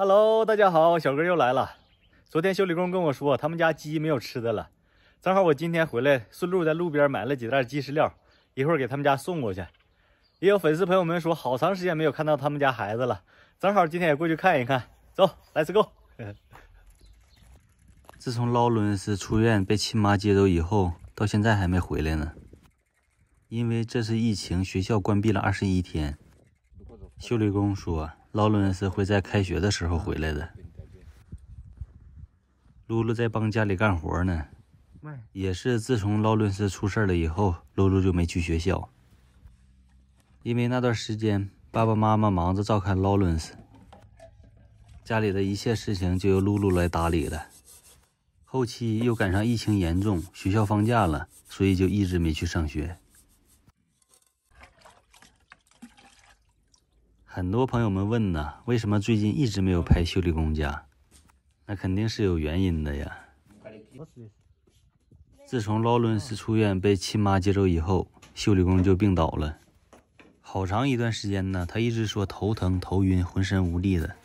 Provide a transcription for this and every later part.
Hello，大家好，小哥又来了。昨天修理工跟我说，他们家鸡没有吃的了，正好我今天回来，顺路在路边买了几袋鸡饲料，一会儿给他们家送过去。也有粉丝朋友们说，好长时间没有看到他们家孩子了，正好今天也过去看一看。走 ，Let's go。自从劳伦斯出院被亲妈接走以后，到现在还没回来呢。因为这次疫情，学校关闭了21天。修理工说，劳伦斯会在开学的时候回来的。露露在帮家里干活呢，也是自从劳伦斯出事了以后，露露就没去学校。因为那段时间爸爸妈妈忙着照看劳伦斯，家里的一切事情就由露露来打理了。后期又赶上疫情严重，学校放假了，所以就一直没去上学。很多朋友们问呢，为什么最近一直没有拍修理工家？那肯定是有原因的呀。自从劳伦斯出院被亲妈接走以后，修理工就病倒了。好长一段时间呢，他一直说头疼、头晕、浑身无力的。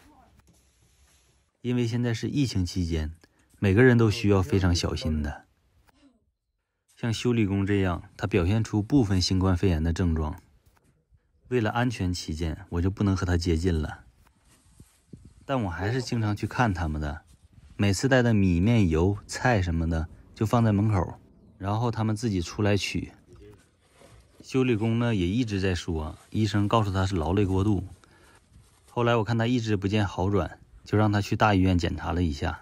因为现在是疫情期间，每个人都需要非常小心的。像修理工这样，他表现出部分新冠肺炎的症状。为了安全起见，我就不能和他接近了。但我还是经常去看他们的，每次带的米面油菜什么的就放在门口，然后他们自己出来取。修理工呢也一直在说，医生告诉他是劳累过度。后来我看他一直不见好转，就让他去大医院检查了一下。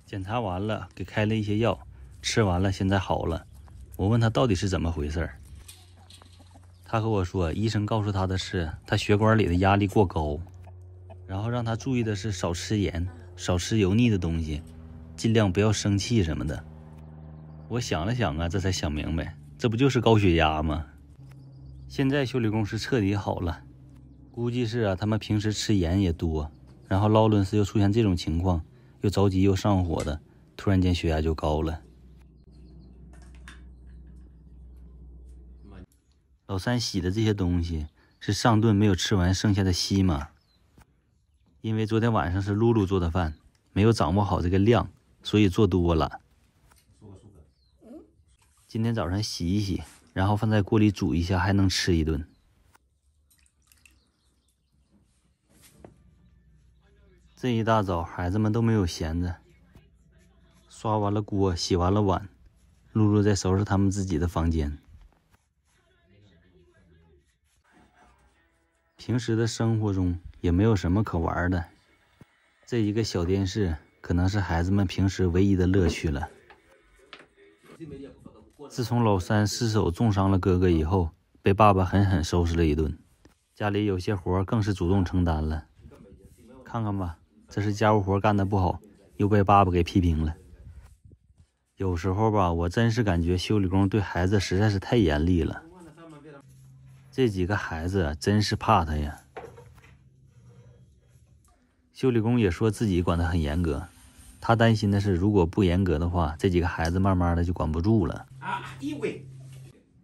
检查完了，给开了一些药，吃完了，现在好了。我问他到底是怎么回事，他和我说，医生告诉他的是他血管里的压力过高，然后让他注意的是少吃盐，少吃油腻的东西，尽量不要生气什么的。我想了想啊，这才想明白，这不就是高血压吗？现在修理工是彻底好了，估计是他们平时吃盐也多，然后劳伦斯又出现这种情况，又着急又上火的，突然间血压就高了。老三洗的这些东西是上顿没有吃完剩下的稀吗？因为昨天晚上是露露做的饭，没有掌握好这个量，所以做多了。今天早上洗一洗，然后放在锅里煮一下，还能吃一顿。这一大早孩子们都没有闲着，刷完了锅，洗完了碗，露露在收拾他们自己的房间。平时的生活中也没有什么可玩的，这一个小电视可能是孩子们平时唯一的乐趣了。自从老三失手重伤了哥哥以后，被爸爸狠狠收拾了一顿，家里有些活更是主动承担了。看看吧，这是家务活干得不好，又被爸爸给批评了。有时候吧，我真是感觉修理工对孩子实在是太严厉了。这几个孩子真是怕他呀。修理工也说自己管得很严格，他担心的是如果不严格的话，这几个孩子慢慢的就管不住了。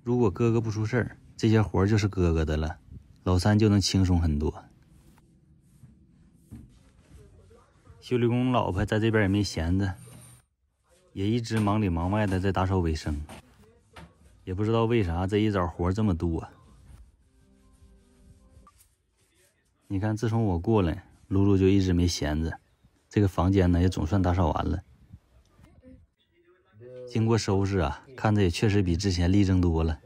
如果哥哥不出事儿，这些活就是哥哥的了，老三就能轻松很多。修理工老婆在这边也没闲着，也一直忙里忙外的在打扫卫生，也不知道为啥这一早活这么多。你看，自从我过来，露露就一直没闲着，这个房间呢也总算打扫完了。经过收拾啊，看着也确实比之前立正多了。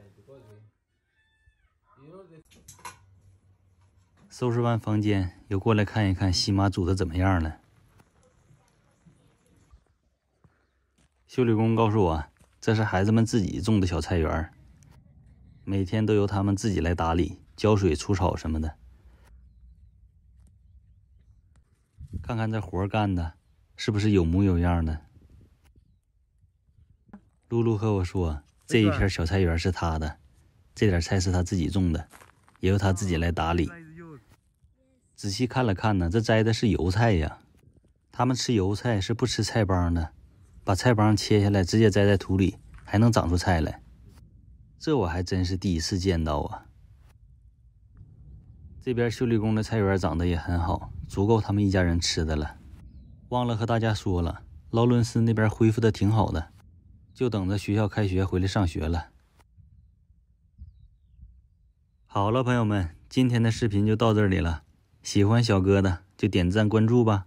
收拾完房间，又过来看一看西妈煮的怎么样了。修理工告诉我，这是孩子们自己种的小菜园，每天都由他们自己来打理，浇水、除草什么的。看看这活干的是不是有模有样的。露露和我说，这一片小菜园是他的，这点菜是他自己种的，也由他自己来打理。仔细看了看呢，这摘的是油菜呀。他们吃油菜是不吃菜帮的，把菜帮切下来直接栽在土里，还能长出菜来。这我还真是第一次见到啊。这边修理工的菜园长得也很好，足够他们一家人吃的了。忘了和大家说了，劳伦斯那边恢复的挺好的，就等着学校开学回来上学了。好了，朋友们，今天的视频就到这里了。喜欢小哥的就点赞关注吧。